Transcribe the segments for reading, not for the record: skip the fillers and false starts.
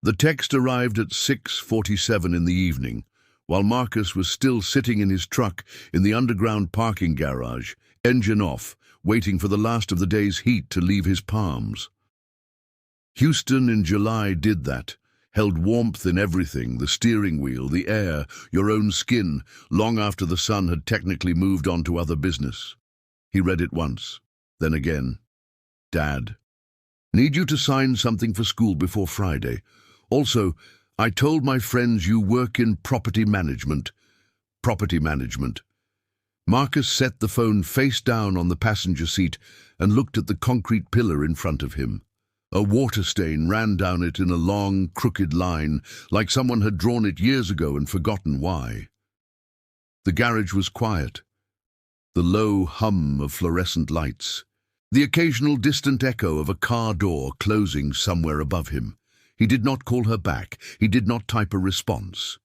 The text arrived at 6:47 in the evening, while Marcus was still sitting in his truck in the underground parking garage, engine off, waiting for the last of the day's heat to leave his palms. Houston in July did that, held warmth in everything, the steering wheel, the air, your own skin, long after the sun had technically moved on to other business. He read it once, then again. Dad, need you to sign something for school before Friday. Also, I told my friends you work in property management. Property management. Marcus set the phone face down on the passenger seat and looked at the concrete pillar in front of him. A water stain ran down it in a long, crooked line, like someone had drawn it years ago and forgotten why. The garage was quiet. The low hum of fluorescent lights. The occasional distant echo of a car door closing somewhere above him. He did not call her back. He did not type a response.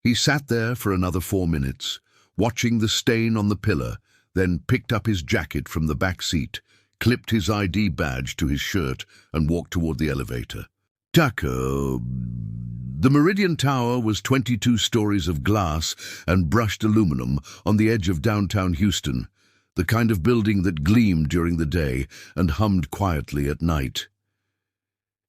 He sat there for another 4 minutes, watching the stain on the pillar, then picked up his jacket from the back seat, clipped his ID badge to his shirt, and walked toward the elevator. Taco. The Meridian Tower was 22 stories of glass and brushed aluminum on the edge of downtown Houston, the kind of building that gleamed during the day and hummed quietly at night.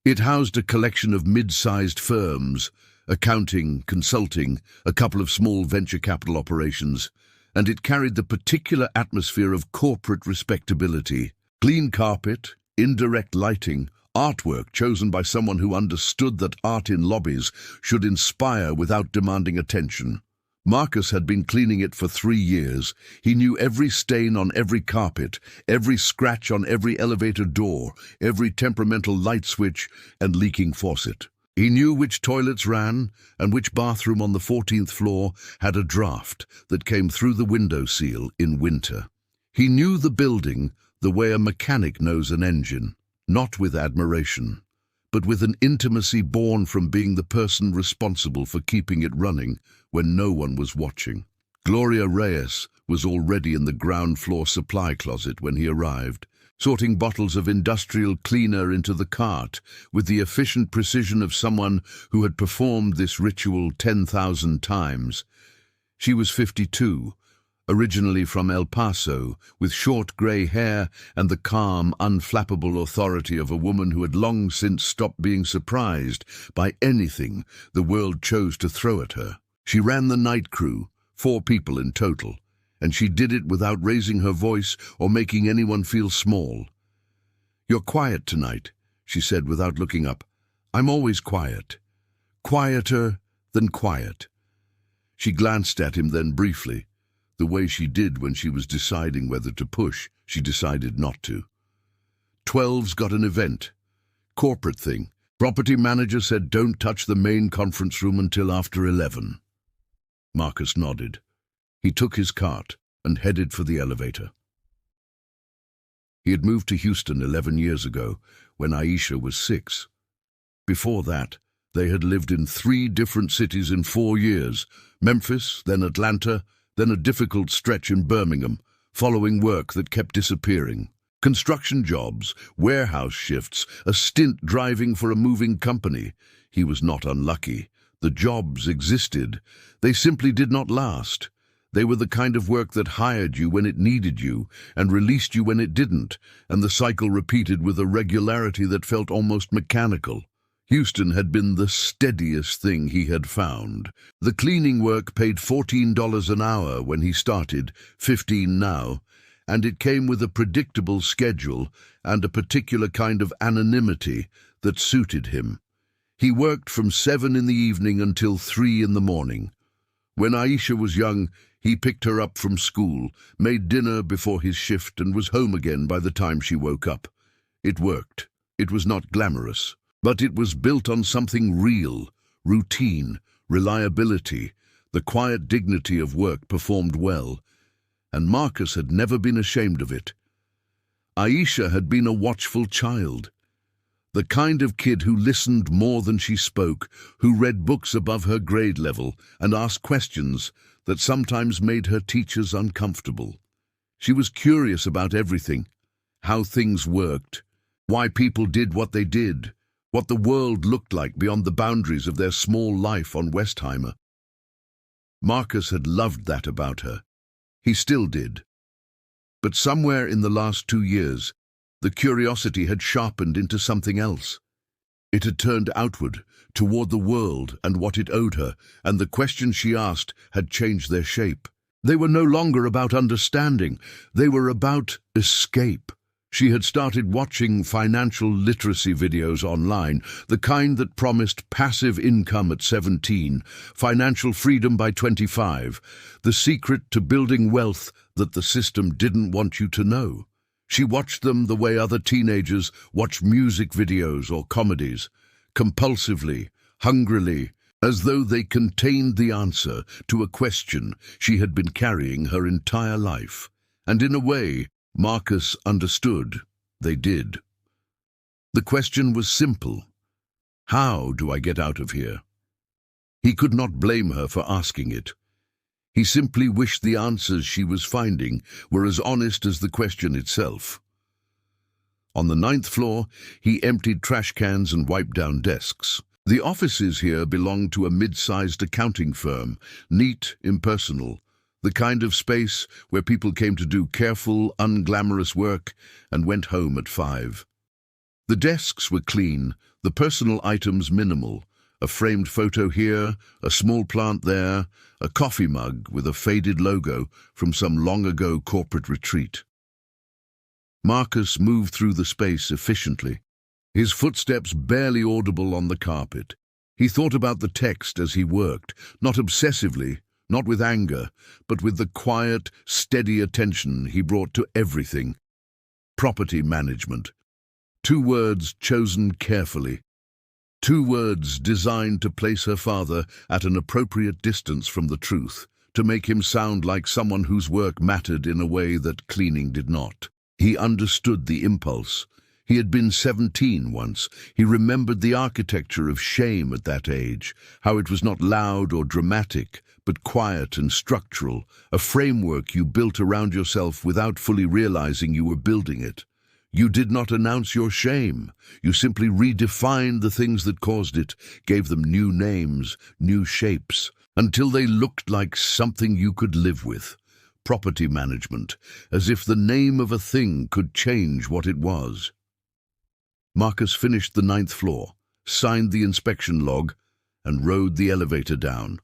It housed a collection of mid-sized firms, accounting, consulting, a couple of small venture capital operations, and it carried the particular atmosphere of corporate respectability. Clean carpet, indirect lighting, artwork chosen by someone who understood that art in lobbies should inspire without demanding attention. Marcus had been cleaning it for 3 years. He knew every stain on every carpet, every scratch on every elevator door, every temperamental light switch and leaking faucet. He knew which toilets ran and which bathroom on the 14th floor had a draft that came through the window seal in winter. He knew the building the way a mechanic knows an engine, not with admiration, but with an intimacy born from being the person responsible for keeping it running when no one was watching. Gloria Reyes was already in the ground floor supply closet when he arrived, sorting bottles of industrial cleaner into the cart with the efficient precision of someone who had performed this ritual 10,000 times. She was 52, originally from El Paso, with short grey hair and the calm, unflappable authority of a woman who had long since stopped being surprised by anything the world chose to throw at her. She ran the night crew, 4 people in total, and she did it without raising her voice or making anyone feel small. "You're quiet tonight," she said without looking up. "I'm always quiet. Quieter than quiet." She glanced at him then briefly, the way she did when she was deciding whether to push. She decided not to. 12's got an event. Corporate thing. Property manager said don't touch the main conference room until after 11. Marcus nodded. He took his cart and headed for the elevator. He had moved to Houston 11 years ago, when Aisha was 6. Before that, they had lived in 3 different cities in 4 years, Memphis, then Atlanta, then a difficult stretch in Birmingham, following work that kept disappearing. Construction jobs, warehouse shifts, a stint driving for a moving company. He was not unlucky. The jobs existed. They simply did not last. They were the kind of work that hired you when it needed you and released you when it didn't, and the cycle repeated with a regularity that felt almost mechanical. Houston had been the steadiest thing he had found. The cleaning work paid $14 an hour when he started, 15 now, and it came with a predictable schedule and a particular kind of anonymity that suited him. He worked from 7 in the evening until 3 in the morning. When Aisha was young, he picked her up from school, made dinner before his shift, and was home again by the time she woke up. It worked. It was not glamorous, but it was built on something real, routine, reliability. The quiet dignity of work performed well, and Marcus had never been ashamed of it. Aisha had been a watchful child, the kind of kid who listened more than she spoke, who read books above her grade level and asked questions that sometimes made her teachers uncomfortable. She was curious about everything, how things worked, why people did what they did, what the world looked like beyond the boundaries of their small life on Westheimer. Marcus had loved that about her. He still did. But somewhere in the last 2 years, the curiosity had sharpened into something else. It had turned outward, toward the world and what it owed her, and the questions she asked had changed their shape. They were no longer about understanding, they were about escape. She had started watching financial literacy videos online, the kind that promised passive income at 17, financial freedom by 25, the secret to building wealth that the system didn't want you to know. She watched them the way other teenagers watch music videos or comedies, compulsively, hungrily, as though they contained the answer to a question she had been carrying her entire life. And in a way, Marcus understood. They did. The question was simple. How do I get out of here? He could not blame her for asking it. He simply wished the answers she was finding were as honest as the question itself. On the 9th floor, he emptied trash cans and wiped down desks. The offices here belonged to a mid-sized accounting firm, neat, impersonal, the kind of space where people came to do careful, unglamorous work and went home at 5. The desks were clean, the personal items minimal, a framed photo here, a small plant there, a coffee mug with a faded logo from some long-ago corporate retreat. Marcus moved through the space efficiently, his footsteps barely audible on the carpet. He thought about the text as he worked, not obsessively, not with anger, but with the quiet, steady attention he brought to everything. Property management. 2 words chosen carefully. 2 words designed to place her father at an appropriate distance from the truth, to make him sound like someone whose work mattered in a way that cleaning did not. He understood the impulse. He had been 17 once. He remembered the architecture of shame at that age, how it was not loud or dramatic, but quiet and structural, a framework you built around yourself without fully realizing you were building it. You did not announce your shame. You simply redefined the things that caused it, gave them new names, new shapes, until they looked like something you could live with. Property management, as if the name of a thing could change what it was. Marcus finished the 9th floor, signed the inspection log, and rode the elevator down.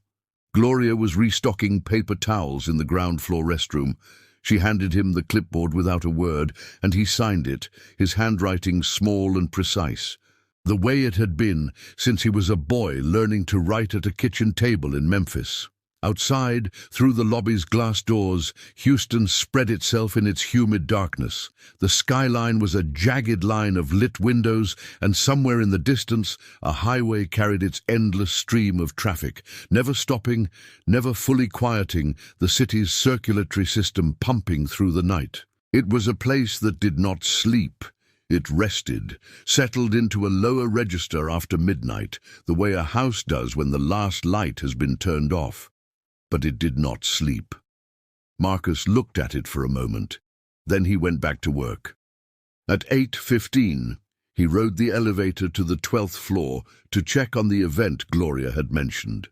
Gloria was restocking paper towels in the ground floor restroom. She handed him the clipboard without a word, and he signed it, his handwriting small and precise, the way it had been since he was a boy learning to write at a kitchen table in Memphis. Outside, through the lobby's glass doors, Houston spread itself in its humid darkness. The skyline was a jagged line of lit windows, and somewhere in the distance, a highway carried its endless stream of traffic, never stopping, never fully quieting, the city's circulatory system pumping through the night. It was a place that did not sleep. It rested, settled into a lower register after midnight, the way a house does when the last light has been turned off. But it did not sleep. Marcus looked at it for a moment. Then he went back to work. At 8:15, he rode the elevator to the 12th floor to check on the event Gloria had mentioned.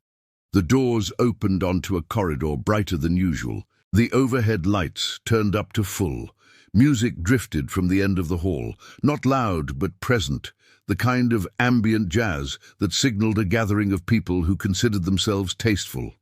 The doors opened onto a corridor brighter than usual. The overhead lights turned up to full. Music drifted from the end of the hall, not loud but present, the kind of ambient jazz that signaled a gathering of people who considered themselves tasteful.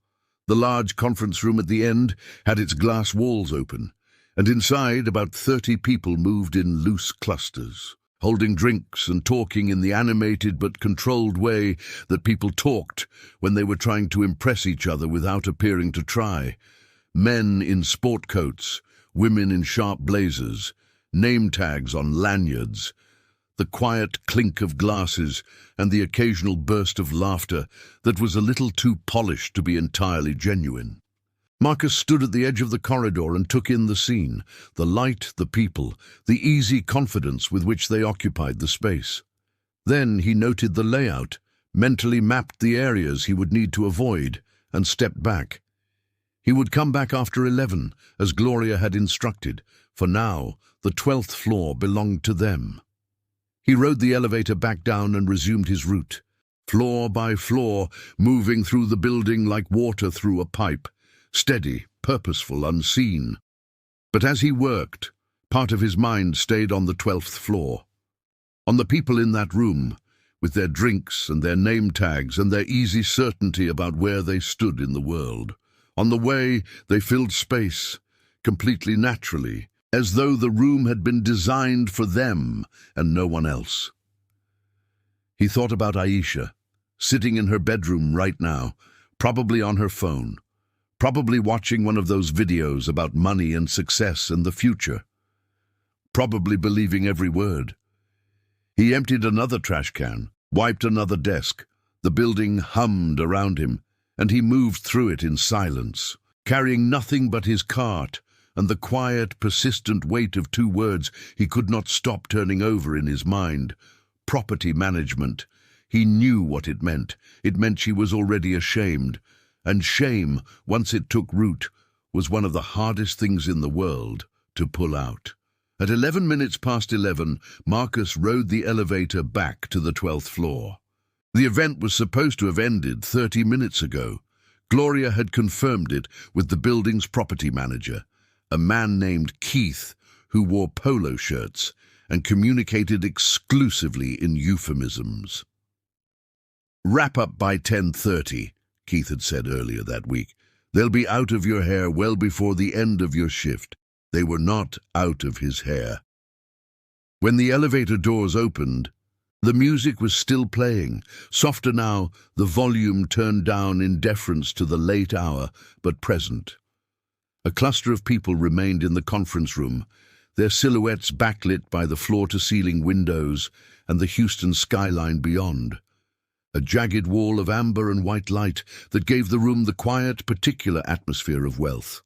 The large conference room at the end had its glass walls open, and inside about 30 people moved in loose clusters, holding drinks and talking in the animated but controlled way that people talked when they were trying to impress each other without appearing to try. Men in sport coats, women in sharp blazers, name tags on lanyards, the quiet clink of glasses and the occasional burst of laughter that was a little too polished to be entirely genuine. Marcus stood at the edge of the corridor and took in the scene, the light, the people, the easy confidence with which they occupied the space. Then he noted the layout, mentally mapped the areas he would need to avoid, and stepped back. He would come back after 11, as Gloria had instructed, for now the 12th floor belonged to them. He rode the elevator back down and resumed his route, floor by floor, moving through the building like water through a pipe, steady, purposeful, unseen. But as he worked, part of his mind stayed on the 12th floor, on the people in that room, with their drinks and their name tags and their easy certainty about where they stood in the world, on the way they filled space, completely naturally, as though the room had been designed for them and no one else. He thought about Aisha, sitting in her bedroom right now, probably on her phone, probably watching one of those videos about money and success and the future, probably believing every word. He emptied another trash can, wiped another desk. The building hummed around him, and he moved through it in silence, carrying nothing but his cart and the quiet, persistent weight of two words he could not stop turning over in his mind. Property management. He knew what it meant. It meant she was already ashamed. And shame, once it took root, was one of the hardest things in the world to pull out. At 11 minutes past 11, Marcus rode the elevator back to the 12th floor. The event was supposed to have ended 30 minutes ago. Gloria had confirmed it with the building's property manager, a man named Keith, who wore polo shirts and communicated exclusively in euphemisms. "Wrap up by 10:30, Keith had said earlier that week. "They'll be out of your hair well before the end of your shift." They were not out of his hair. When the elevator doors opened, the music was still playing, softer now, the volume turned down in deference to the late hour, but present. A cluster of people remained in the conference room, their silhouettes backlit by the floor-to-ceiling windows and the Houston skyline beyond. A jagged wall of amber and white light that gave the room the quiet, particular atmosphere of wealth.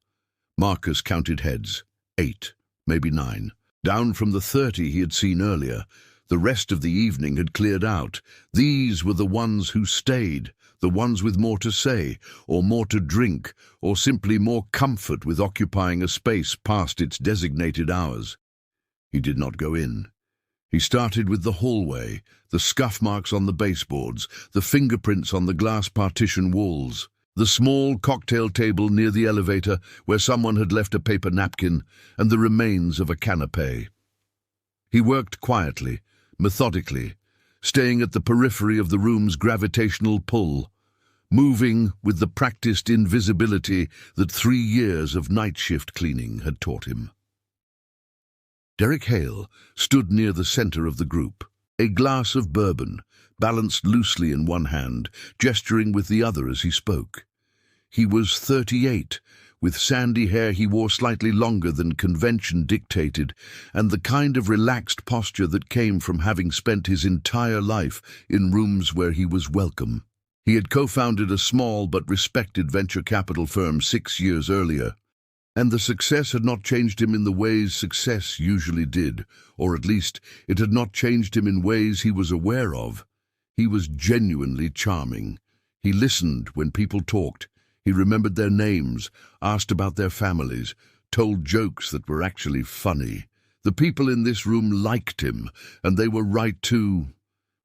Marcus counted heads. 8, maybe 9. Down from the 30 he had seen earlier. The rest of the evening had cleared out. These were the ones who stayed, the ones with more to say, or more to drink, or simply more comfort with occupying a space past its designated hours. He did not go in. He started with the hallway, the scuff marks on the baseboards, the fingerprints on the glass partition walls, the small cocktail table near the elevator where someone had left a paper napkin, and the remains of a canapé. He worked quietly, methodically, staying at the periphery of the room's gravitational pull, moving with the practiced invisibility that 3 years of night shift cleaning had taught him. Derek Hale stood near the center of the group, a glass of bourbon, balanced loosely in one hand, gesturing with the other as he spoke. He was 38, with sandy hair he wore slightly longer than convention dictated, and the kind of relaxed posture that came from having spent his entire life in rooms where he was welcome. He had co-founded a small but respected venture capital firm 6 years earlier, and the success had not changed him in the ways success usually did, or at least it had not changed him in ways he was aware of. He was genuinely charming. He listened when people talked. He remembered their names, asked about their families, told jokes that were actually funny. The people in this room liked him, and they were right too,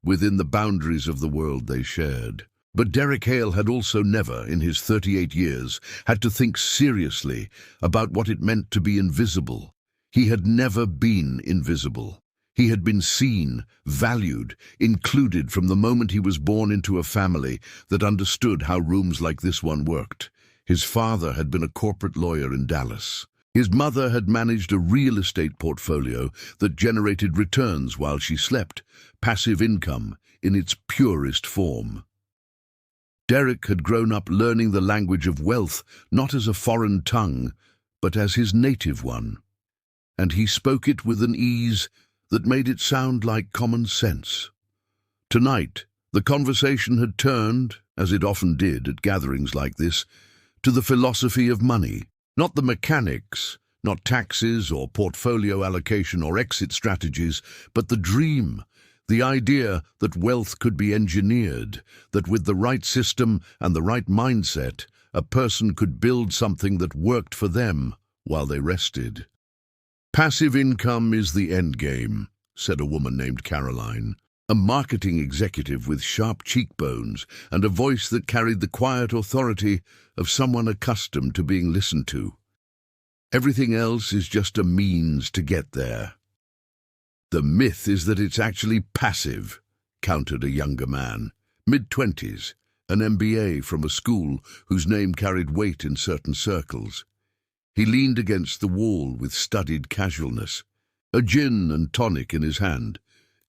within the boundaries of the world they shared. But Derek Hale had also never, in his 38 years, had to think seriously about what it meant to be invisible. He had never been invisible. He had been seen, valued, included from the moment he was born into a family that understood how rooms like this one worked. His father had been a corporate lawyer in Dallas. His mother had managed a real estate portfolio that generated returns while she slept, passive income in its purest form. Derek had grown up learning the language of wealth not as a foreign tongue, but as his native one. And he spoke it with an ease that made it sound like common sense. Tonight, the conversation had turned, as it often did at gatherings like this, to the philosophy of money, not the mechanics, not taxes or portfolio allocation or exit strategies, but the dream, the idea that wealth could be engineered, that with the right system and the right mindset, a person could build something that worked for them while they rested. "Passive income is the end game," said a woman named Caroline, a marketing executive with sharp cheekbones and a voice that carried the quiet authority of someone accustomed to being listened to. Everything else is just a means to get there. The myth is that it's actually passive, countered a younger man, mid-20s, an MBA from a school whose name carried weight in certain circles. He leaned against the wall with studied casualness, a gin and tonic in his hand.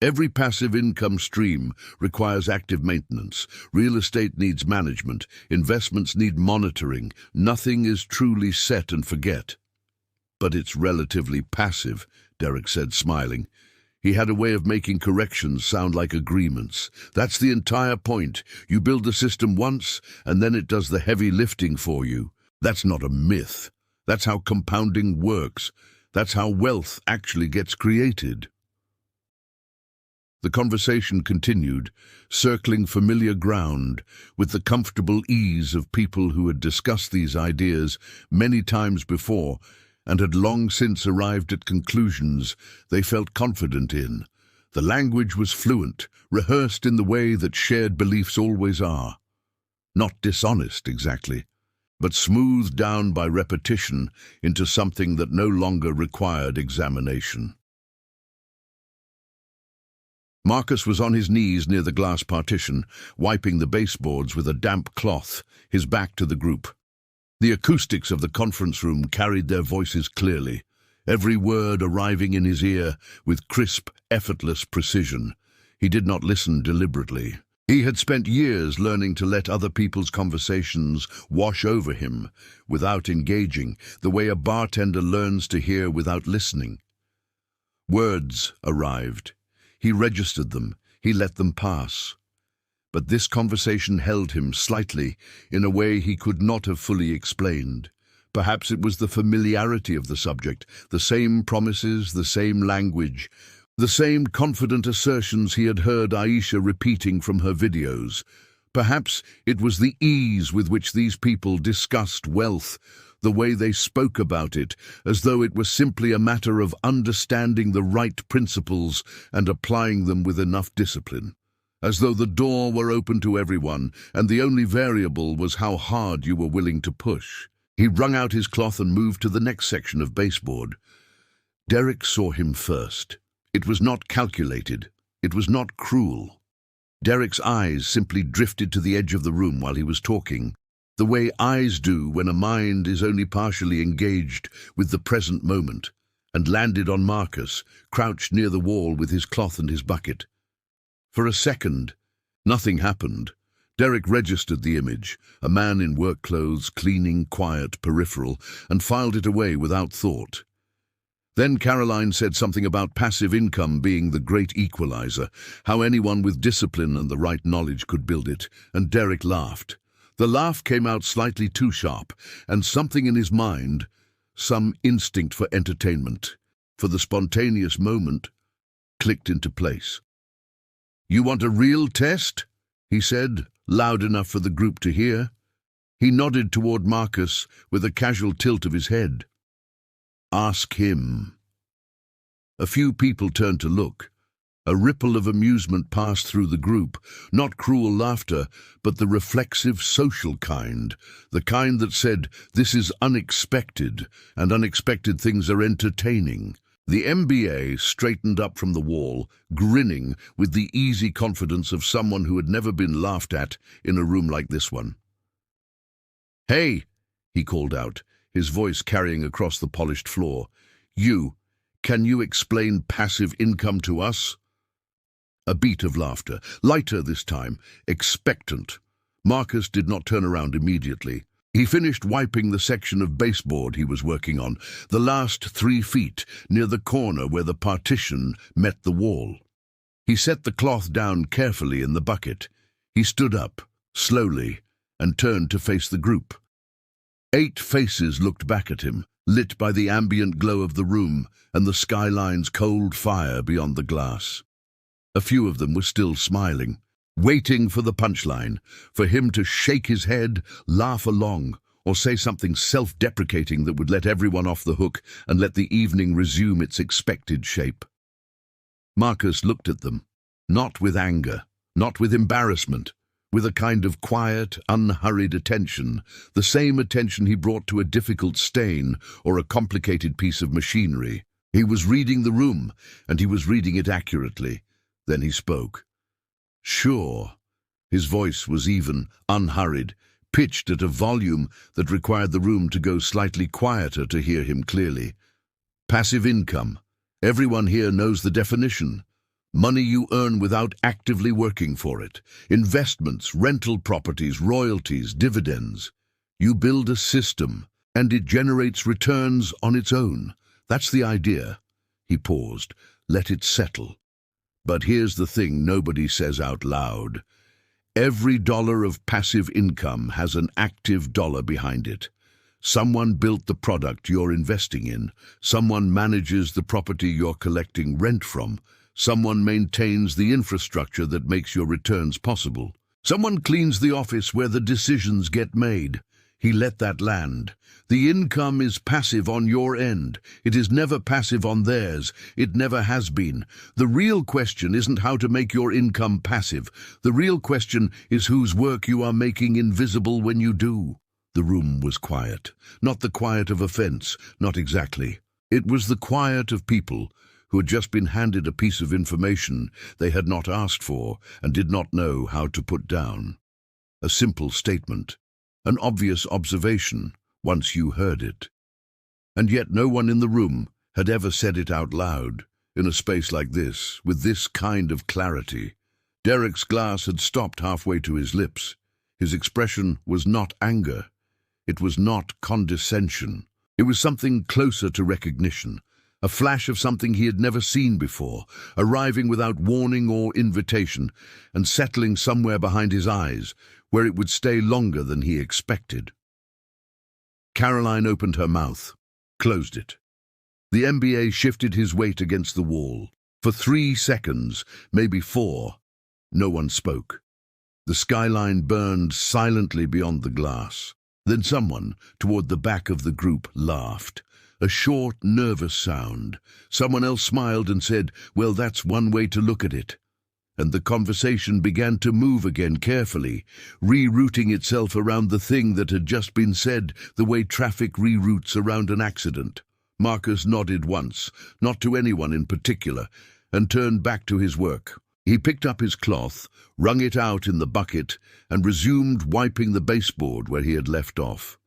Every passive income stream requires active maintenance. Real estate needs management. Investments need monitoring. Nothing is truly set and forget. But it's relatively passive, Derek said, smiling. He had a way of making corrections sound like agreements. That's the entire point. You build the system once, and then it does the heavy lifting for you. That's not a myth. That's how compounding works. That's how wealth actually gets created. The conversation continued, circling familiar ground, with the comfortable ease of people who had discussed these ideas many times before and had long since arrived at conclusions they felt confident in. The language was fluent, rehearsed in the way that shared beliefs always are. Not dishonest, exactly, but smoothed down by repetition into something that no longer required examination. Marcus was on his knees near the glass partition, wiping the baseboards with a damp cloth, his back to the group. The acoustics of the conference room carried their voices clearly, every word arriving in his ear with crisp, effortless precision. He did not listen deliberately. He had spent years learning to let other people's conversations wash over him without engaging, the way a bartender learns to hear without listening. Words arrived. He registered them. He let them pass. But this conversation held him slightly in a way he could not have fully explained. Perhaps it was the familiarity of the subject, the same promises, the same language, the same confident assertions he had heard Aisha repeating from her videos. Perhaps it was the ease with which these people discussed wealth, the way they spoke about it, as though it was simply a matter of understanding the right principles and applying them with enough discipline. As though the door were open to everyone, and the only variable was how hard you were willing to push. He wrung out his cloth and moved to the next section of baseboard. Derek saw him first. It was not calculated. It was not cruel. Derek's eyes simply drifted to the edge of the room while he was talking, the way eyes do when a mind is only partially engaged with the present moment, and landed on Marcus, crouched near the wall with his cloth and his bucket. For a second, nothing happened. Derek registered the image, a man in work clothes, cleaning, quiet, peripheral, and filed it away without thought. Then Caroline said something about passive income being the great equalizer, how anyone with discipline and the right knowledge could build it, and Derek laughed. The laugh came out slightly too sharp, and something in his mind, some instinct for entertainment, for the spontaneous moment, clicked into place. "You want a real test?" he said, loud enough for the group to hear. He nodded toward Marcus with a casual tilt of his head. "Ask him." A few people turned to look. A ripple of amusement passed through the group, not cruel laughter, but the reflexive social kind, the kind that said, "This is unexpected, and unexpected things are entertaining." The MBA straightened up from the wall, grinning with the easy confidence of someone who had never been laughed at in a room like this one. "Hey," he called out, his voice carrying across the polished floor. Can you explain passive income to us?" A beat of laughter, lighter this time, expectant. Marcus did not turn around immediately. He finished wiping the section of baseboard he was working on, the last 3 feet, near the corner where the partition met the wall. He set the cloth down carefully in the bucket. He stood up, slowly, and turned to face the group. 8 faces looked back at him, lit by the ambient glow of the room and the skyline's cold fire beyond the glass. A few of them were still smiling, waiting for the punchline, for him to shake his head, laugh along, or say something self-deprecating that would let everyone off the hook and let the evening resume its expected shape. Marcus looked at them, not with anger, not with embarrassment, with a kind of quiet, unhurried attention, the same attention he brought to a difficult stain or a complicated piece of machinery. He was reading the room, and he was reading it accurately. Then he spoke. "Sure." His voice was even, unhurried, pitched at a volume that required the room to go slightly quieter to hear him clearly. "Passive income. Everyone here knows the definition. Money you earn without actively working for it. Investments, rental properties, royalties, dividends. You build a system, and it generates returns on its own. That's the idea." He paused. "Let it settle. But here's the thing nobody says out loud. Every dollar of passive income has an active dollar behind it. Someone built the product you're investing in. Someone manages the property you're collecting rent from. Someone maintains the infrastructure that makes your returns possible. Someone cleans the office where the decisions get made. He let that land. The income is passive on your end. It is never passive on theirs. It never has been. The real question isn't how to make your income passive. The real question is whose work you are making invisible when you do." The room was quiet. Not the quiet of offense, not exactly. It was the quiet of people who had just been handed a piece of information they had not asked for and did not know how to put down. A simple statement. An obvious observation, once you heard it. And yet no one in the room had ever said it out loud, in a space like this, with this kind of clarity. Derek's glass had stopped halfway to his lips. His expression was not anger. It was not condescension. It was something closer to recognition, a flash of something he had never seen before, arriving without warning or invitation, and settling somewhere behind his eyes, where it would stay longer than he expected. Caroline opened her mouth, closed it. The MBA shifted his weight against the wall. For 3 seconds, maybe 4, no one spoke. The skyline burned silently beyond the glass. Then someone, toward the back of the group, laughed. A short, nervous sound. Someone else smiled and said, "Well, that's one way to look at it." And the conversation began to move again carefully, rerouting itself around the thing that had just been said, the way traffic reroutes around an accident. Marcus nodded once, not to anyone in particular, and turned back to his work. He picked up his cloth, wrung it out in the bucket, and resumed wiping the baseboard where he had left off.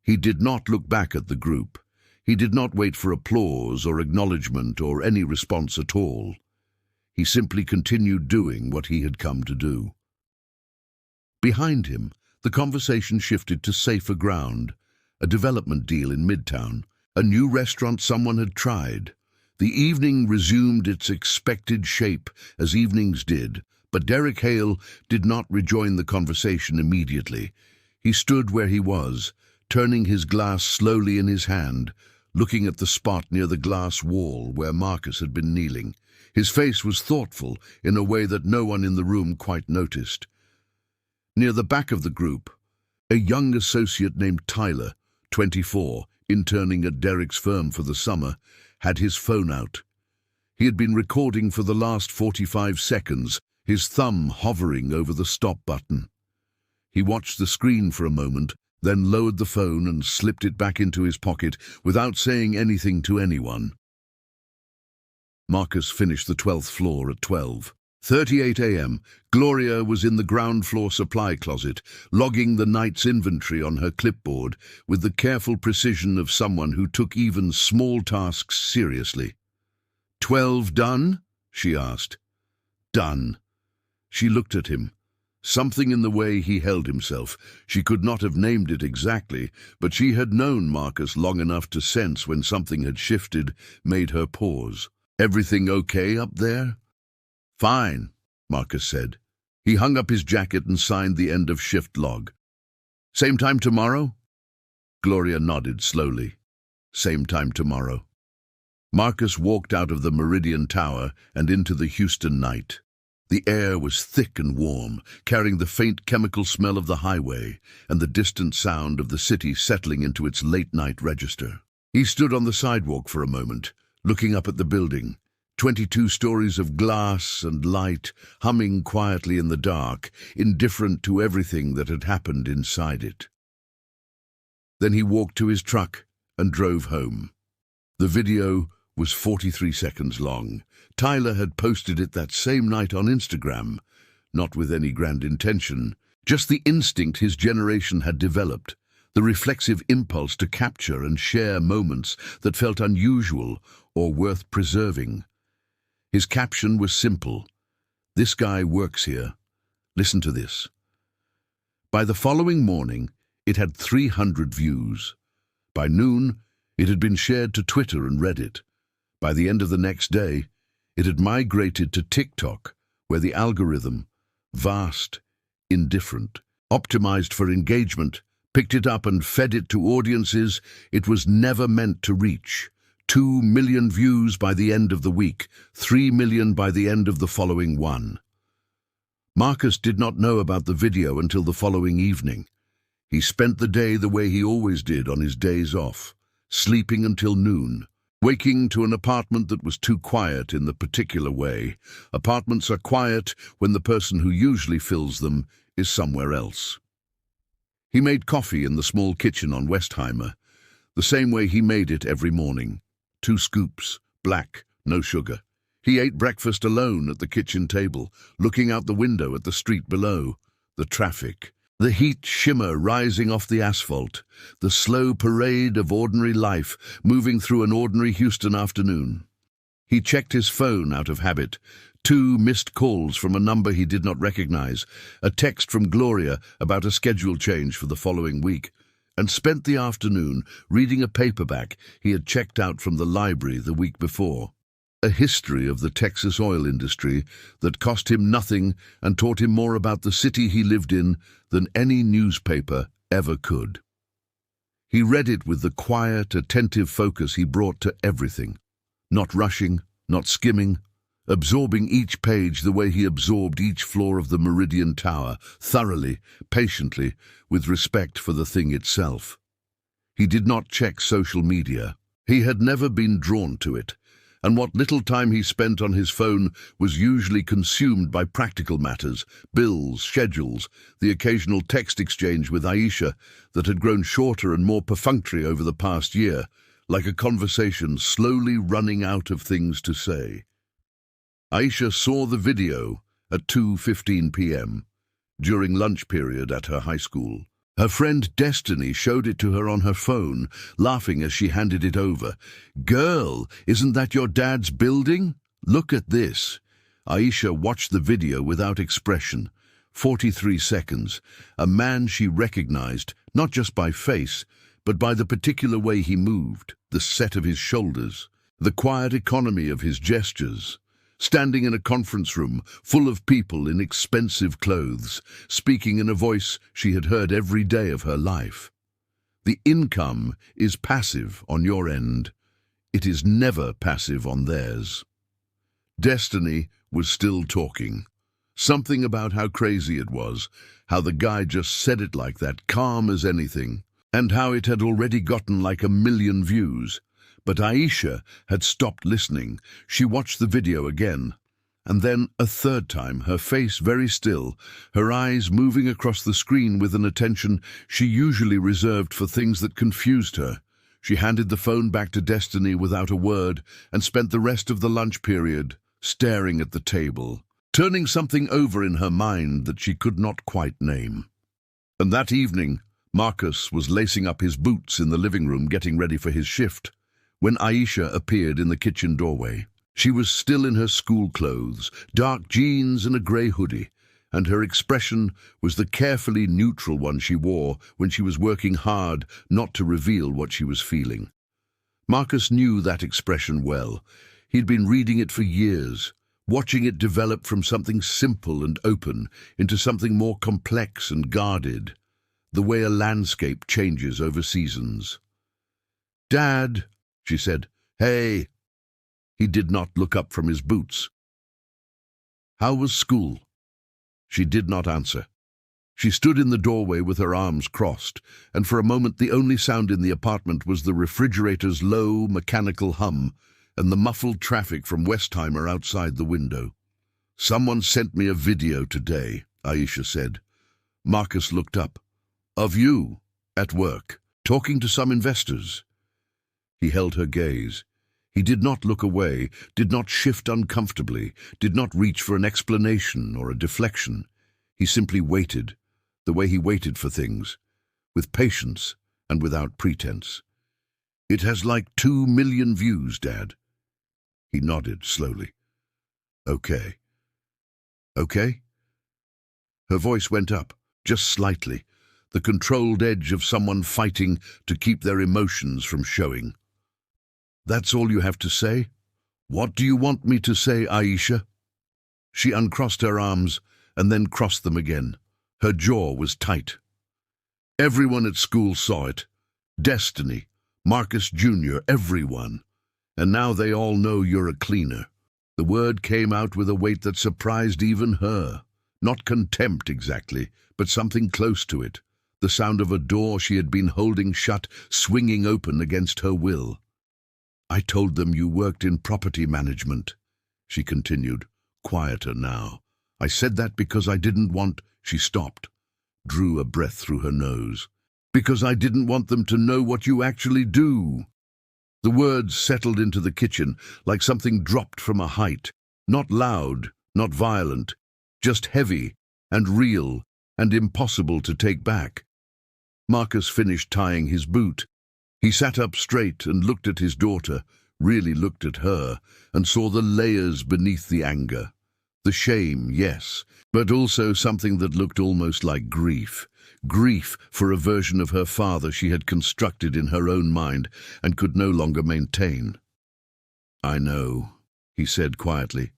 He did not look back at the group. He did not wait for applause or acknowledgement or any response at all. He simply continued doing what he had come to do. Behind him, the conversation shifted to safer ground, a development deal in Midtown, a new restaurant someone had tried. The evening resumed its expected shape, as evenings did, but Derek Hale did not rejoin the conversation immediately. He stood where he was, turning his glass slowly in his hand, looking at the spot near the glass wall where Marcus had been kneeling. His face was thoughtful in a way that no one in the room quite noticed. Near the back of the group, a young associate named Tyler, 24, interning at Derek's firm for the summer, had his phone out. He had been recording for the last 45 seconds, his thumb hovering over the stop button. He watched the screen for a moment, then lowered the phone and slipped it back into his pocket without saying anything to anyone. Marcus finished the 12th floor at 12:38 a.m. Gloria was in the ground floor supply closet, logging the night's inventory on her clipboard with the careful precision of someone who took even small tasks seriously. 12 done? She asked. Done. She looked at him. Something in the way he held himself. She could not have named it exactly, but she had known Marcus long enough to sense when something had shifted, made her pause. Everything okay up there? Fine, Marcus said. He hung up his jacket and signed the end of shift log. Same time tomorrow? Gloria nodded slowly. Same time tomorrow. Marcus walked out of the Meridian Tower and into the Houston night. The air was thick and warm, carrying the faint chemical smell of the highway and the distant sound of the city settling into its late-night register. He stood on the sidewalk for a moment, looking up at the building, 22 stories of glass and light, humming quietly in the dark, indifferent to everything that had happened inside it. Then he walked to his truck and drove home. The video was 43 seconds long. Tyler had posted it that same night on Instagram, not with any grand intention, just the instinct his generation had developed, the reflexive impulse to capture and share moments that felt unusual or worth preserving. His caption was simple: "This guy works here. Listen to this." By the following morning, it had 300 views. By noon, it had been shared to Twitter and Reddit. By the end of the next day, it had migrated to TikTok, where the algorithm, vast, indifferent, optimized for engagement, picked it up and fed it to audiences it was never meant to reach. 2 million views by the end of the week, 3 million by the end of the following one. Marcus did not know about the video until the following evening. He spent the day the way he always did on his days off, sleeping until noon, waking to an apartment that was too quiet in the particular way. Apartments are quiet when the person who usually fills them is somewhere else. He made coffee in the small kitchen on Westheimer, the same way he made it every morning. 2 scoops, black, no sugar. He ate breakfast alone at the kitchen table, looking out the window at the street below, the traffic, the heat shimmer rising off the asphalt, the slow parade of ordinary life moving through an ordinary Houston afternoon. He checked his phone out of habit. 2 missed calls from a number he did not recognize, a text from Gloria about a schedule change for the following week, and spent the afternoon reading a paperback he had checked out from the library the week before. A history of the Texas oil industry that cost him nothing and taught him more about the city he lived in than any newspaper ever could. He read it with the quiet, attentive focus he brought to everything, not rushing, not skimming, absorbing each page the way he absorbed each floor of the Meridian Tower, thoroughly, patiently, with respect for the thing itself. He did not check social media. He had never been drawn to it, and what little time he spent on his phone was usually consumed by practical matters, bills, schedules, the occasional text exchange with Aisha that had grown shorter and more perfunctory over the past year, like a conversation slowly running out of things to say. Aisha saw the video at 2:15 p.m. during lunch period at her high school. Her friend Destiny showed it to her on her phone, laughing as she handed it over. "Girl, isn't that your dad's building? Look at this." Aisha watched the video without expression. 43 seconds. A man she recognized, not just by face, but by the particular way he moved, the set of his shoulders, the quiet economy of his gestures. Standing in a conference room full of people in expensive clothes, speaking in a voice she had heard every day of her life. The income is passive on your end. It is never passive on theirs. Destiny was still talking. Something about how crazy it was, how the guy just said it like that, calm as anything, and how it had already gotten like 1 million views. But Aisha had stopped listening. She watched the video again, and then a third time, her face very still, her eyes moving across the screen with an attention she usually reserved for things that confused her. She handed the phone back to Destiny without a word and spent the rest of the lunch period staring at the table, turning something over in her mind that she could not quite name. And that evening, Marcus was lacing up his boots in the living room getting ready for his shift, when Aisha appeared in the kitchen doorway. She was still in her school clothes, dark jeans and a grey hoodie, and her expression was the carefully neutral one she wore when she was working hard not to reveal what she was feeling. Marcus knew that expression well. He'd been reading it for years, watching it develop from something simple and open into something more complex and guarded, the way a landscape changes over seasons. "Dad," she said. "Hey." He did not look up from his boots. "How was school?" She did not answer. She stood in the doorway with her arms crossed, and for a moment the only sound in the apartment was the refrigerator's low, mechanical hum, and the muffled traffic from Westheimer outside the window. "Someone sent me a video today," Aisha said. Marcus looked up. "Of you, at work, talking to some investors." He held her gaze. He did not look away, did not shift uncomfortably, did not reach for an explanation or a deflection. He simply waited, the way he waited for things, with patience and without pretense. "It has like 2 million views, Dad." He nodded slowly. "Okay. Okay?" Her voice went up, just slightly, the controlled edge of someone fighting to keep their emotions from showing. "That's all you have to say? What do you want me to say, Aisha?" She uncrossed her arms and then crossed them again. Her jaw was tight. "Everyone at school saw it. Destiny, Marcus Jr., everyone. And now they all know you're a cleaner." The word came out with a weight that surprised even her. Not contempt exactly, but something close to it. The sound of a door she had been holding shut, swinging open against her will. "I told them you worked in property management," she continued, quieter now. "I said that because I didn't want—" She stopped, drew a breath through her nose. "Because I didn't want them to know what you actually do." The words settled into the kitchen like something dropped from a height. Not loud, not violent, just heavy and real and impossible to take back. Marcus finished tying his boot. He sat up straight and looked at his daughter, really looked at her, and saw the layers beneath the anger. The shame, yes, but also something that looked almost like grief. Grief for a version of her father she had constructed in her own mind and could no longer maintain. "I know," he said quietly.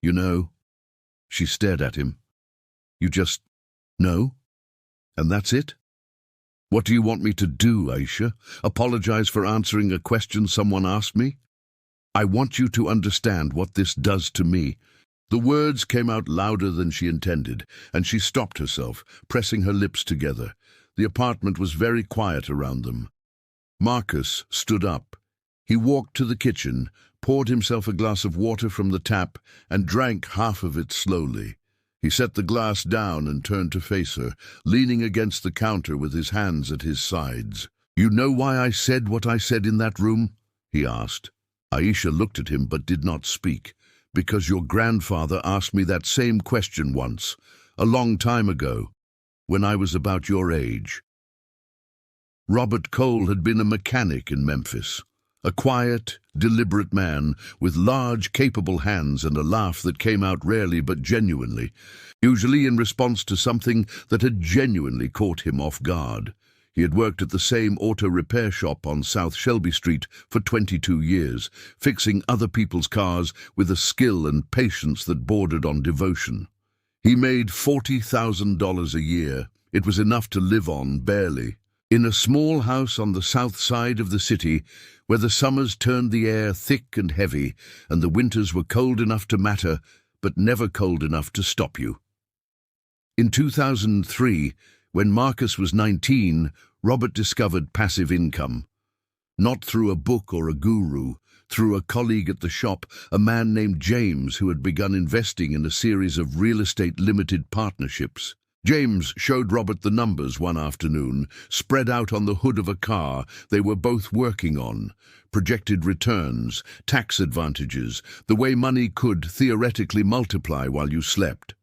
"You know?" She stared at him. "You just know? And that's it? What do you want me to do, Aisha? Apologize for answering a question someone asked me? I want you to understand what this does to me." The words came out louder than she intended, and she stopped herself, pressing her lips together. The apartment was very quiet around them. Marcus stood up. He walked to the kitchen, poured himself a glass of water from the tap, and drank half of it slowly. He set the glass down and turned to face her, leaning against the counter with his hands at his sides. "You know why I said what I said in that room?" he asked. Aisha looked at him but did not speak. "Because your grandfather asked me that same question once, a long time ago, when I was about your age." Robert Cole had been a mechanic in Memphis, a quiet, deliberate man with large, capable hands and a laugh that came out rarely but genuinely, usually in response to something that had genuinely caught him off guard. He had worked at the same auto repair shop on South Shelby Street for 22 years, fixing other people's cars with a skill and patience that bordered on devotion. He made $40,000 a year. It was enough to live on, barely. In a small house on the south side of the city, where the summers turned the air thick and heavy, and the winters were cold enough to matter, but never cold enough to stop you. In 2003, when Marcus was 19, Robert discovered passive income. Not through a book or a guru, through a colleague at the shop, a man named James who had begun investing in a series of real estate limited partnerships. James showed Robert the numbers one afternoon, spread out on the hood of a car they were both working on. Projected returns, tax advantages, the way money could theoretically multiply while you slept.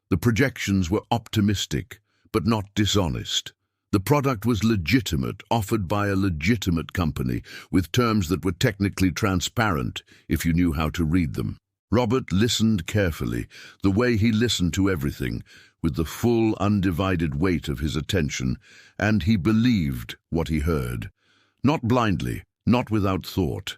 The projections were optimistic, but not dishonest. The product was legitimate, offered by a legitimate company, with terms that were technically transparent if you knew how to read them. Robert listened carefully, the way he listened to everything, with the full, undivided weight of his attention, and he believed what he heard. Not blindly, not without thought,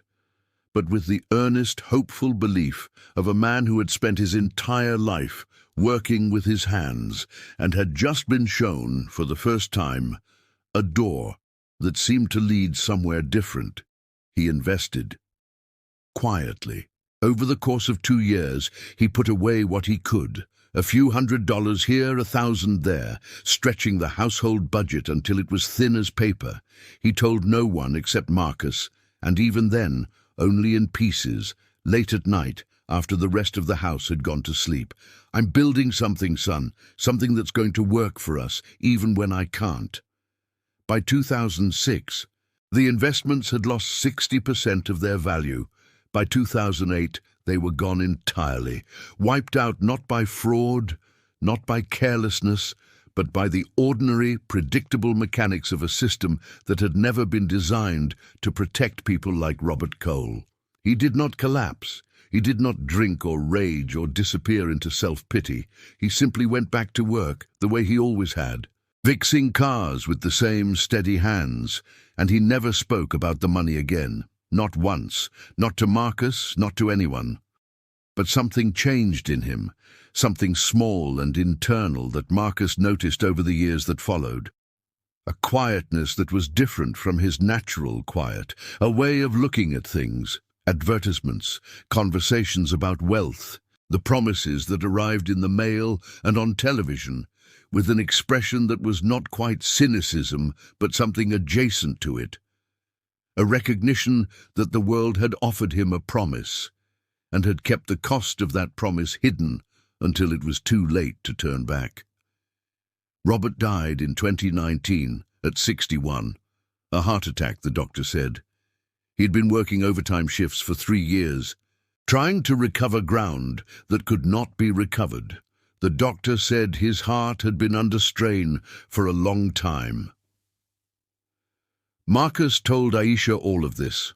but with the earnest, hopeful belief of a man who had spent his entire life working with his hands and had just been shown, for the first time, a door that seemed to lead somewhere different. He invested. Quietly. Over the course of 2 years, he put away what he could, a few $100 here, 1,000 there, stretching the household budget until it was thin as paper. He told no one except Marcus, and even then, only in pieces, late at night, after the rest of the house had gone to sleep. "I'm building something, son, something that's going to work for us, even when I can't." By 2006, the investments had lost 60% of their value. By 2008, they were gone entirely, wiped out not by fraud, not by carelessness, but by the ordinary, predictable mechanics of a system that had never been designed to protect people like Robert Cole. He did not collapse. He did not drink or rage or disappear into self-pity. He simply went back to work the way he always had, fixing cars with the same steady hands, and he never spoke about the money again. Not once, not to Marcus, not to anyone. But something changed in him, something small and internal that Marcus noticed over the years that followed. A quietness that was different from his natural quiet, a way of looking at things, advertisements, conversations about wealth, the promises that arrived in the mail and on television, with an expression that was not quite cynicism, but something adjacent to it. A recognition that the world had offered him a promise, and had kept the cost of that promise hidden until it was too late to turn back. Robert died in 2019 at 61. A heart attack, the doctor said. He'd been working overtime shifts for 3 years, trying to recover ground that could not be recovered. The doctor said his heart had been under strain for a long time. Marcus told Aisha all of this,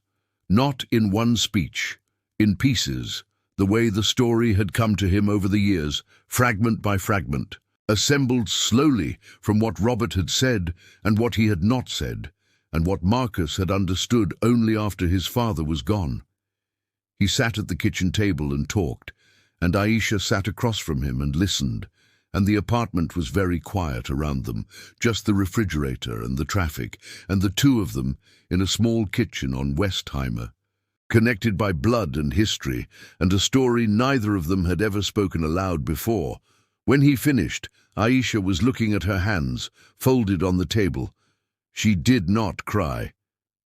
not in one speech, in pieces, the way the story had come to him over the years, fragment by fragment, assembled slowly from what Robert had said and what he had not said, and what Marcus had understood only after his father was gone. He sat at the kitchen table and talked, and Aisha sat across from him and listened, and the apartment was very quiet around them, just the refrigerator and the traffic, and the two of them in a small kitchen on Westheimer, connected by blood and history, and a story neither of them had ever spoken aloud before. When he finished, Aisha was looking at her hands, folded on the table. She did not cry.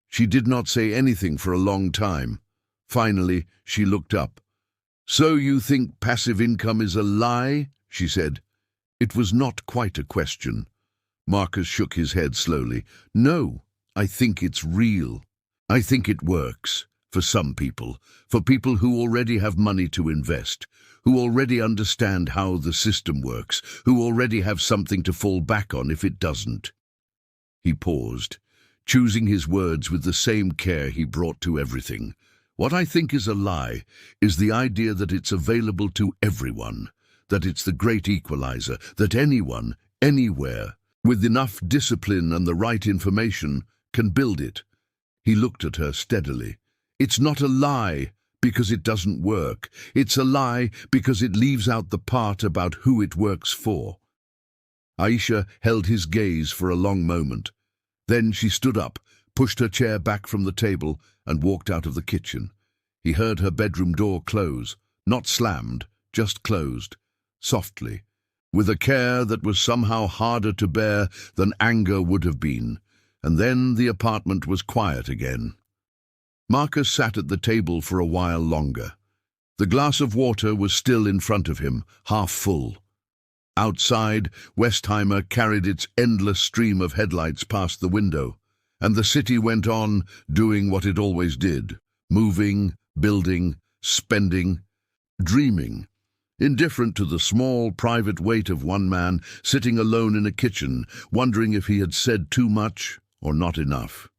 She did not say anything for a long time. Finally, she looked up. "So you think passive income is a lie?" she said. It was not quite a question. Marcus shook his head slowly. "No, I think it's real. I think it works. For some people, for people who already have money to invest, who already understand how the system works, who already have something to fall back on if it doesn't." He paused, choosing his words with the same care he brought to everything. "What I think is a lie is the idea that it's available to everyone, that it's the great equalizer, that anyone, anywhere, with enough discipline and the right information, can build it." He looked at her steadily. "It's not a lie because it doesn't work. It's a lie because it leaves out the part about who it works for." Aisha held his gaze for a long moment. Then she stood up, pushed her chair back from the table, and walked out of the kitchen. He heard her bedroom door close, not slammed, just closed, softly, with a care that was somehow harder to bear than anger would have been, and then the apartment was quiet again. Marcus sat at the table for a while longer. The glass of water was still in front of him, half full. Outside, Westheimer carried its endless stream of headlights past the window, and the city went on doing what it always did, moving, building, spending, dreaming, indifferent to the small, private weight of one man sitting alone in a kitchen, wondering if he had said too much or not enough.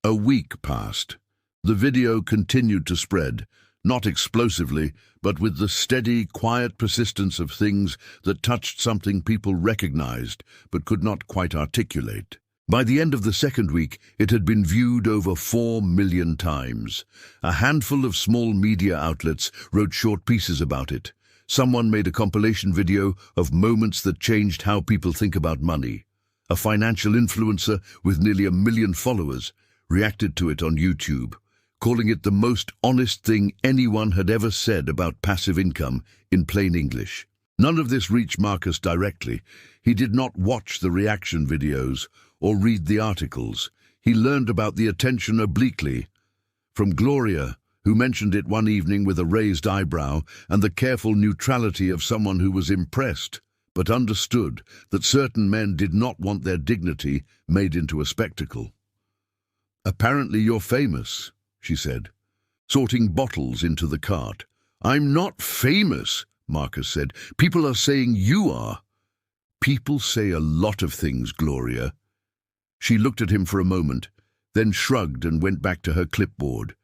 A week passed. The video continued to spread, not explosively, but with the steady, quiet persistence of things that touched something people recognized but could not quite articulate. By the end of the second week, it had been viewed over 4 million times. A handful of small media outlets wrote short pieces about it. Someone made a compilation video of moments that changed how people think about money. A financial influencer with nearly 1 million followers reacted to it on YouTube, calling it the most honest thing anyone had ever said about passive income in plain English. None of this reached Marcus directly. He did not watch the reaction videos or read the articles. He learned about the attention obliquely. From Gloria, who mentioned it one evening with a raised eyebrow and the careful neutrality of someone who was impressed, but understood that certain men did not want their dignity made into a spectacle. "Apparently you're famous," she said, sorting bottles into the cart. "I'm not famous," Marcus said. "People are saying you are." "People say a lot of things, Gloria." She looked at him for a moment, then shrugged and went back to her clipboard.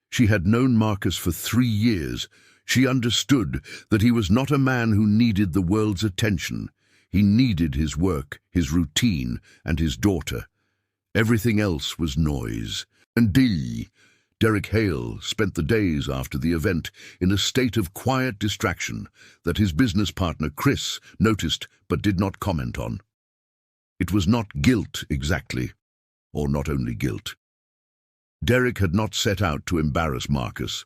She had known Marcus for 3 years. She understood that he was not a man who needed the world's attention. He needed his work, his routine, and his daughter. Everything else was noise. And Derek Hale spent the days after the event in a state of quiet distraction that his business partner Chris noticed but did not comment on. It was not guilt exactly, or not only guilt. Derek had not set out to embarrass Marcus.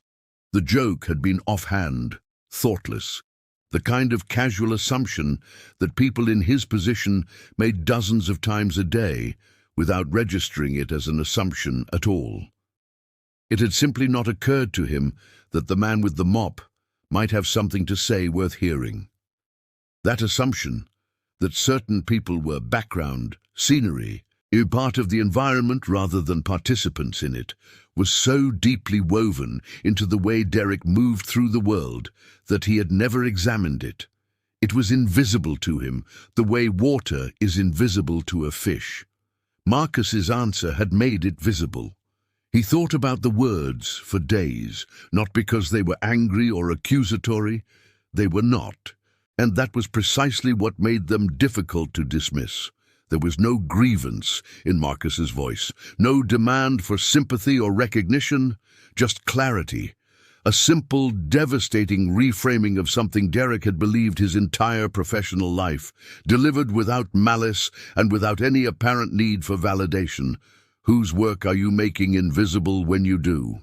The joke had been offhand, thoughtless, the kind of casual assumption that people in his position made dozens of times a day without registering it as an assumption at all. It had simply not occurred to him that the man with the mop might have something to say worth hearing. That assumption, that certain people were background, scenery, a part of the environment rather than participants in it, was so deeply woven into the way Derek moved through the world that he had never examined it. It was invisible to him, the way water is invisible to a fish. Marcus's answer had made it visible. He thought about the words for days, not because they were angry or accusatory. They were not, and that was precisely what made them difficult to dismiss. There was no grievance in Marcus's voice, no demand for sympathy or recognition, just clarity. A simple, devastating reframing of something Derek had believed his entire professional life, delivered without malice and without any apparent need for validation. Whose work are you making invisible when you do?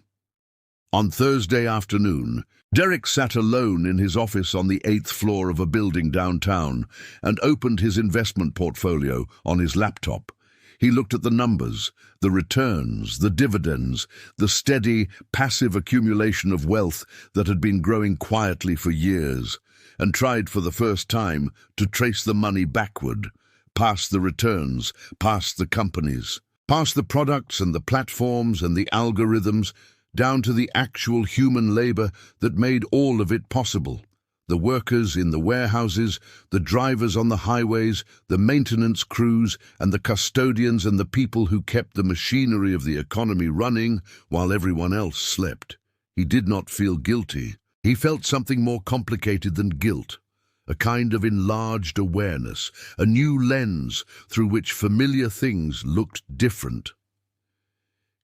On Thursday afternoon, Derek sat alone in his office on the 8th floor of a building downtown and opened his investment portfolio on his laptop. He looked at the numbers, the returns, the dividends, the steady, passive accumulation of wealth that had been growing quietly for years, and tried for the first time to trace the money backward, past the returns, past the companies, past the products and the platforms and the algorithms, down to the actual human labor that made all of it possible. The workers in the warehouses, the drivers on the highways, the maintenance crews, and the custodians and the people who kept the machinery of the economy running while everyone else slept. He did not feel guilty. He felt something more complicated than guilt, a kind of enlarged awareness, a new lens through which familiar things looked different.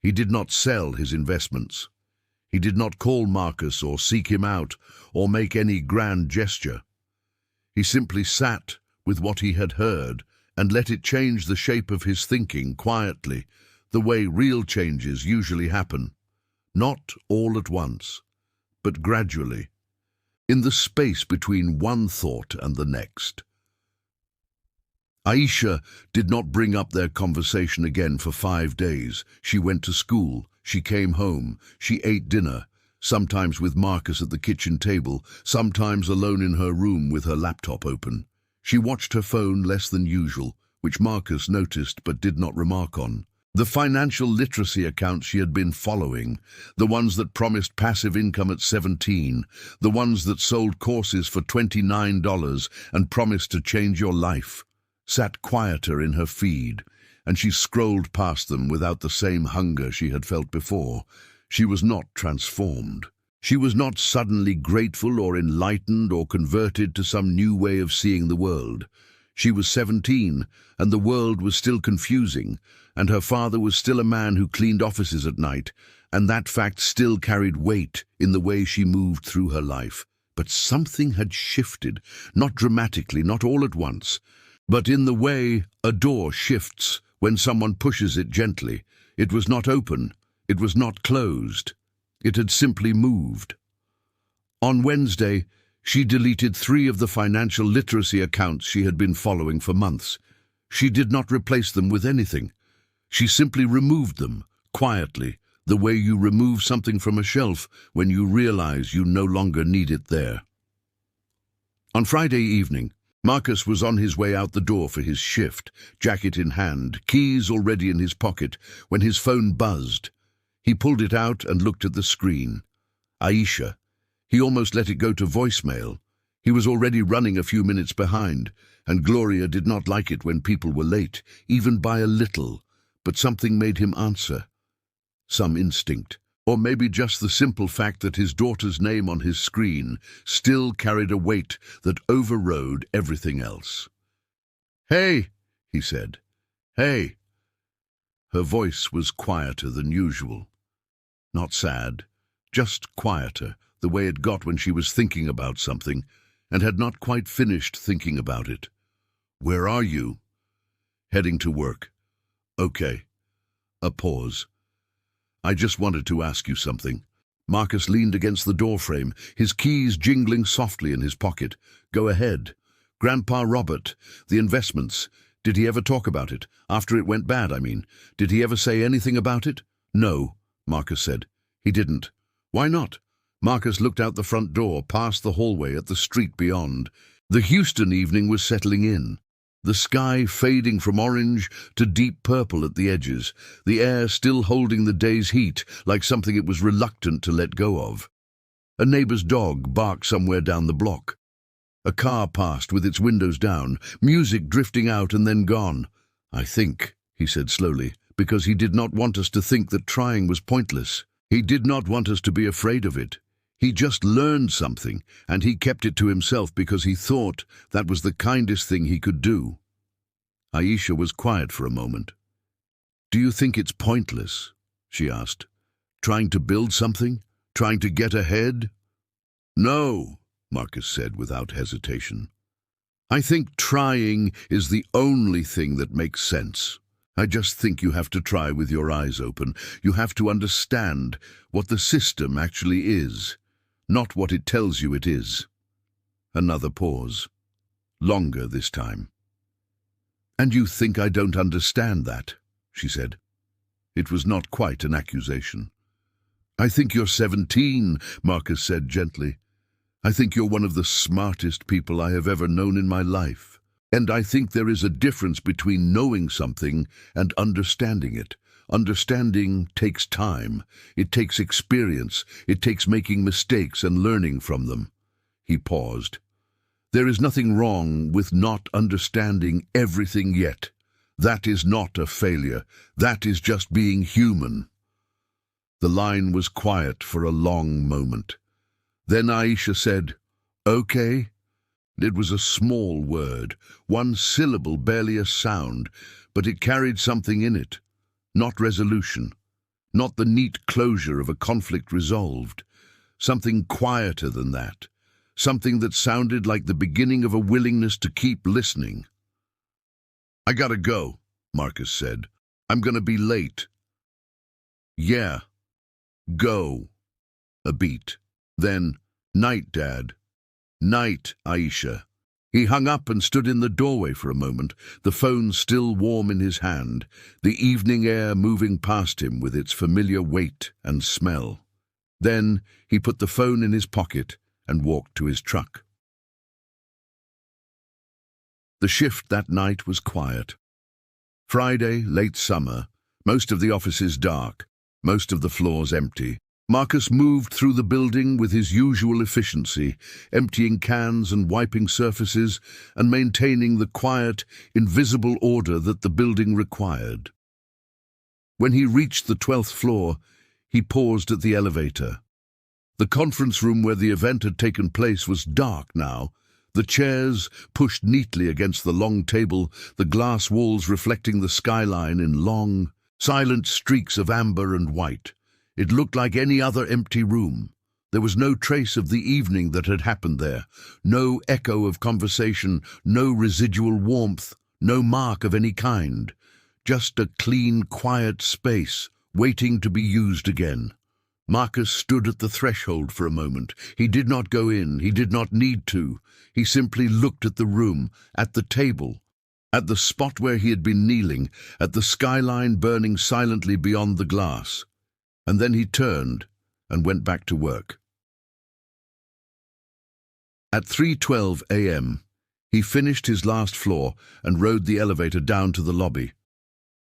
He did not sell his investments. He did not call Marcus or seek him out or make any grand gesture. He simply sat with what he had heard and let it change the shape of his thinking quietly, the way real changes usually happen. Not all at once, but gradually, in the space between one thought and the next. Aisha did not bring up their conversation again for 5 days. She went to school, she came home, she ate dinner, sometimes with Marcus at the kitchen table, sometimes alone in her room with her laptop open. She watched her phone less than usual, which Marcus noticed but did not remark on. The financial literacy accounts she had been following, the ones that promised passive income at 17, the ones that sold courses for $29 and promised to change your life, sat quieter in her feed, and she scrolled past them without the same hunger she had felt before. She was not transformed. She was not suddenly grateful or enlightened or converted to some new way of seeing the world. She was 17, and the world was still confusing, and her father was still a man who cleaned offices at night, and that fact still carried weight in the way she moved through her life. But something had shifted, not dramatically, not all at once, but in the way a door shifts when someone pushes it gently. It was not open, it was not closed. It had simply moved. On Wednesday, she deleted 3 of the financial literacy accounts she had been following for months. She did not replace them with anything. She simply removed them, quietly, the way you remove something from a shelf when you realize you no longer need it there. On Friday evening, Marcus was on his way out the door for his shift, jacket in hand, keys already in his pocket, when his phone buzzed. He pulled it out and looked at the screen. Aisha. He almost let it go to voicemail. He was already running a few minutes behind, and Gloria did not like it when people were late, even by a little, but something made him answer. Some instinct, or maybe just the simple fact that his daughter's name on his screen still carried a weight that overrode everything else. "Hey," he said. "Hey." Her voice was quieter than usual. Not sad, just quieter, the way it got when she was thinking about something, and had not quite finished thinking about it. "Where are you?" "Heading to work." "Okay." A pause. "I just wanted to ask you something." Marcus leaned against the doorframe, his keys jingling softly in his pocket. "Go ahead." "Grandpa Robert, the investments. Did he ever talk about it? After it went bad, I mean. Did he ever say anything about it?" "No," Marcus said. "He didn't." "Why not?" Marcus looked out the front door, past the hallway at the street beyond. The Houston evening was settling in. The sky fading from orange to deep purple at the edges, the air still holding the day's heat like something it was reluctant to let go of. A neighbor's dog barked somewhere down the block. A car passed with its windows down, music drifting out and then gone. "I think," he said slowly, because he did not want us to think that trying was pointless. He did not want us to be afraid of it. He just learned something, and he kept it to himself because he thought that was the kindest thing he could do. Aisha was quiet for a moment. "Do you think it's pointless?" she asked. "Trying to build something? Trying to get ahead?" "No," Marcus said without hesitation. "I think trying is the only thing that makes sense. I just think you have to try with your eyes open. You have to understand what the system actually is, not what it tells you it is." Another pause. Longer this time. "And you think I don't understand that?" she said. It was not quite an accusation. "I think you're 17, Marcus said gently. "I think you're one of the smartest people I have ever known in my life. And I think there is a difference between knowing something and understanding it. Understanding takes time. It takes experience. It takes making mistakes and learning from them." He paused. "There is nothing wrong with not understanding everything yet. That is not a failure. That is just being human." The line was quiet for a long moment. Then Aisha said, "Okay." It was a small word, one syllable, barely a sound, but it carried something in it. Not resolution, not the neat closure of a conflict resolved. Something quieter than that. Something that sounded like the beginning of a willingness to keep listening. "I gotta go," Marcus said. "I'm gonna be late." "Yeah. Go." A beat. Then, "Night, Dad." "Night, Aisha." He hung up and stood in the doorway for a moment, the phone still warm in his hand, the evening air moving past him with its familiar weight and smell. Then he put the phone in his pocket and walked to his truck. The shift that night was quiet. Friday, late summer, most of the offices dark, most of the floors empty. Marcus moved through the building with his usual efficiency, emptying cans and wiping surfaces and maintaining the quiet, invisible order that the building required. When he reached the 12th floor, he paused at the elevator. The conference room where the event had taken place was dark now, the chairs pushed neatly against the long table, the glass walls reflecting the skyline in long, silent streaks of amber and white. It looked like any other empty room. There was no trace of the evening that had happened there, no echo of conversation, no residual warmth, no mark of any kind. Just a clean, quiet space, waiting to be used again. Marcus stood at the threshold for a moment. He did not go in, he did not need to. He simply looked at the room, at the table, at the spot where he had been kneeling, at the skyline burning silently beyond the glass. and then he turned and went back to work. At 3:12 a.m., he finished his last floor and rode the elevator down to the lobby.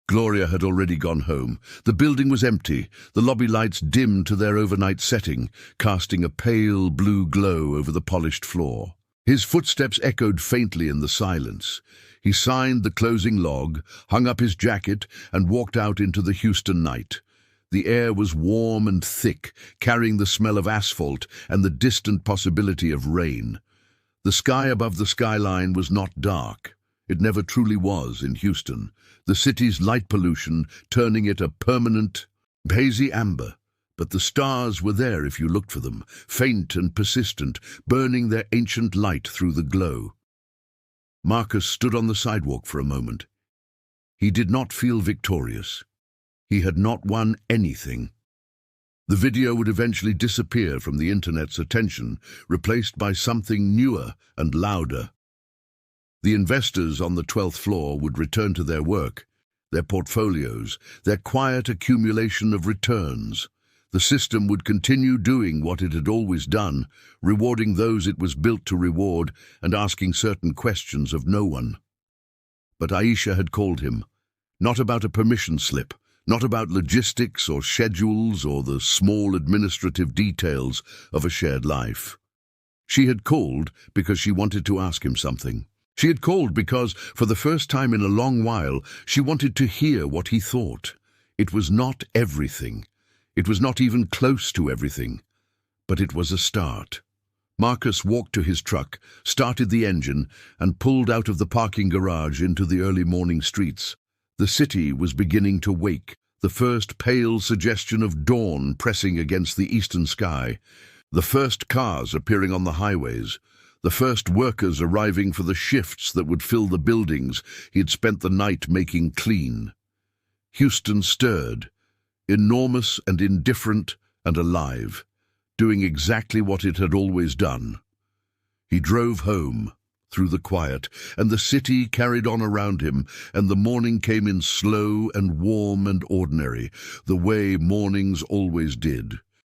Gloria had already gone home. The building was empty, the lobby lights dimmed to their overnight setting, casting a pale blue glow over the polished floor. His footsteps echoed faintly in the silence. He signed the closing log, hung up his jacket, and walked out into the Houston night. The air was warm and thick, carrying the smell of asphalt and the distant possibility of rain. The sky above the skyline was not dark. It never truly was in Houston, the city's light pollution turning it a permanent, hazy amber. But the stars were there if you looked for them, faint and persistent, burning their ancient light through the glow. Marcus stood on the sidewalk for a moment. He did not feel victorious. He had not won anything. The video would eventually disappear from the internet's attention, replaced by something newer and louder. The investors on the 12th floor would return to their work, their portfolios, their quiet accumulation of returns. The system would continue doing what it had always done, rewarding those it was built to reward and asking certain questions of no one. But Aisha had called him, not about a permission slip, not about logistics or schedules or the small administrative details of a shared life. She had called because she wanted to ask him something. She had called because, for the first time in a long while, she wanted to hear what he thought. It was not everything. It was not even close to everything. But it was a start. Marcus walked to his truck, started the engine, and pulled out of the parking garage into the early morning streets. The city was beginning to wake, the first pale suggestion of dawn pressing against the eastern sky, the first cars appearing on the highways, the first workers arriving for the shifts that would fill the buildings he had spent the night making clean. Houston stirred, enormous and indifferent and alive, doing exactly what it had always done. He drove home, through the quiet, and the city carried on around him, and the morning came in slow and warm and ordinary, the way mornings always did.